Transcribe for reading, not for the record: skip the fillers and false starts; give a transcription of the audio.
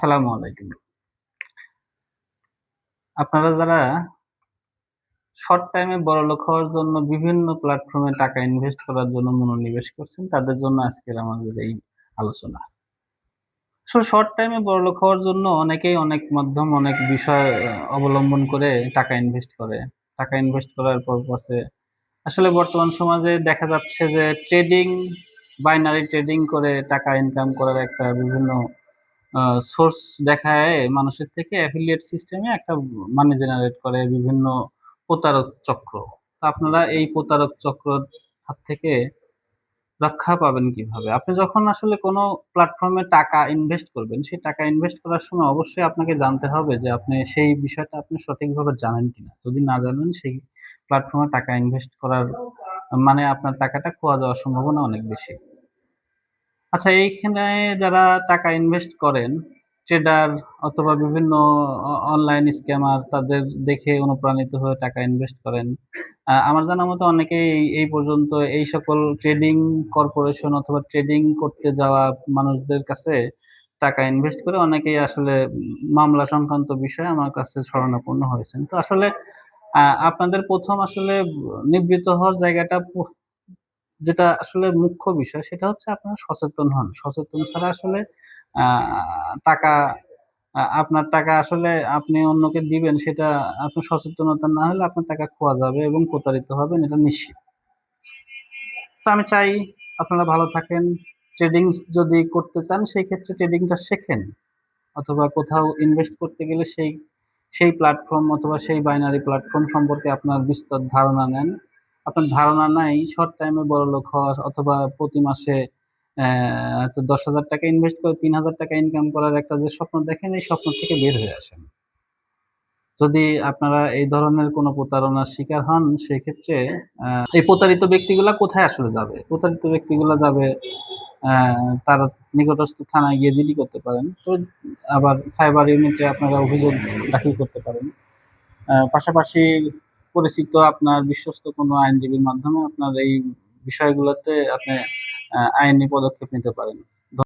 আসসালামু আলাইকুম। আপনারা যারা শর্ট টাইমে বড়লোক হওয়ার জন্য বিভিন্ন প্ল্যাটফর্মে টাকা ইনভেস্ট করার জন্য মনোনিবেশ করছেন, তাদের জন্য আজকের আমাদের এই আলোচনা। আসলে শর্ট টাইমে বড়লোক হওয়ার জন্য অনেকেই অনেক মাধ্যম, অনেক বিষয় অবলম্বন করে টাকা ইনভেস্ট করে। টাকা ইনভেস্ট করার পারপাসে আসলে বর্তমান সমাজে দেখা যাচ্ছে যে বাইনারি ট্রেডিং করে টাকা ইনকাম করার একটা বিভিন্ন আ সোর্স দেখায় মানুষের থেকে অ্যাফিলিয়েট সিস্টেমে একটা মানি জেনারেট করে বিভিন্ন প্রতারক চক্র। তো আপনারা এই প্রতারক চক্রর হাত থেকে রক্ষা পাবেন কিভাবে? আপনি যখন আসলে কোনো প্ল্যাটফর্মে টাকা ইনভেস্ট করবেন, সেই টাকা ইনভেস্ট করার সময় অবশ্যই আপনাকে জানতে হবে যে আপনি সেই বিষয়টা আপনি সঠিকভাবে জানেন কিনা। যদি না জানেন সেই প্ল্যাটফর্মে টাকা ইনভেস্ট করার মানে আপনার টাকাটা খোয়া যাওয়ার সম্ভাবনা অনেক বেশি। আচ্ছা, এইখানে যারা টাকা ইনভেস্ট করেন, ট্রেডার অথবা বিভিন্ন অনলাইন স্ক্যামার তাদের দেখে অনুপ্রাণিত হয়ে টাকা ইনভেস্ট করেন। আমার জানা মতো অনেকেই এই পর্যন্ত এই সকল ট্রেডিং কর্পোরেশন অথবা ট্রেডিং করতে যাওয়া মানুষদের কাছে টাকা ইনভেস্ট করে অনেকেই আসলে মামলা সংক্রান্ত বিষয়ে আমার কাছে শরণাপন্ন হয়েছেন। তো আসলে আপনাদের ১ম আসলে নিবৃত্ত হওয়ার জায়গাটা যেটা আসলে মুখ্য বিষয় সেটা হচ্ছে আপনারা সচেতন হন। সচেতন ছাড়া আসলে আ টাকা আপনার টাকা আসলে আপনি অন্যকে দিবেন সেটা আপনার সচেতনতা না হলে আপনার টাকা খোয়া যাবে এবং প্রতারিত হবেন এটা নিশ্চিত। তো আমি চাই আপনারা ভালো থাকেন। ট্রেডিং যদি করতে চান সেই ক্ষেত্রে ট্রেডিংটা শেখেন। অথবা কোথাও ইনভেস্ট করতে গেলে সেই প্ল্যাটফর্ম অথবা সেই বাইনারি প্ল্যাটফর্ম সম্পর্কে আপনার বিস্তর ধারণা নেন। আপনার ধারণা নাই শর্ট টাইমে বড়লোক হওয়া অথবা প্রতি মাসে হয়তো ৳১০,০০০ ইনভেস্ট করে ৳৩,০০০ ইনকাম করার একটা যে স্বপ্ন দেখেন, এই স্বপ্ন থেকে বের হয়ে আসেন। যদি আপনারা এই ধরনের কোনো প্রতারণার শিকার হন সেক্ষেত্রে এই প্রতারিত ব্যক্তিগুলা কোথায় আসলে যাবে? প্রতারিত ব্যক্তিগুলা যাবে অ্যা তার নিকটস্থ থানায় গিয়ে জিডি করতে পারেন। তো আবার সাইবার ইউনিটে আপনারা অভিযোগ দাখিল করতে পারেন। পাশাপাশি পরিচিত আপনার বিশ্বস্ত কোনো আইনজীবীর মাধ্যমে আপনার এই বিষয়গুলোতে আপনি আইনি পদক্ষেপ নিতে পারেন।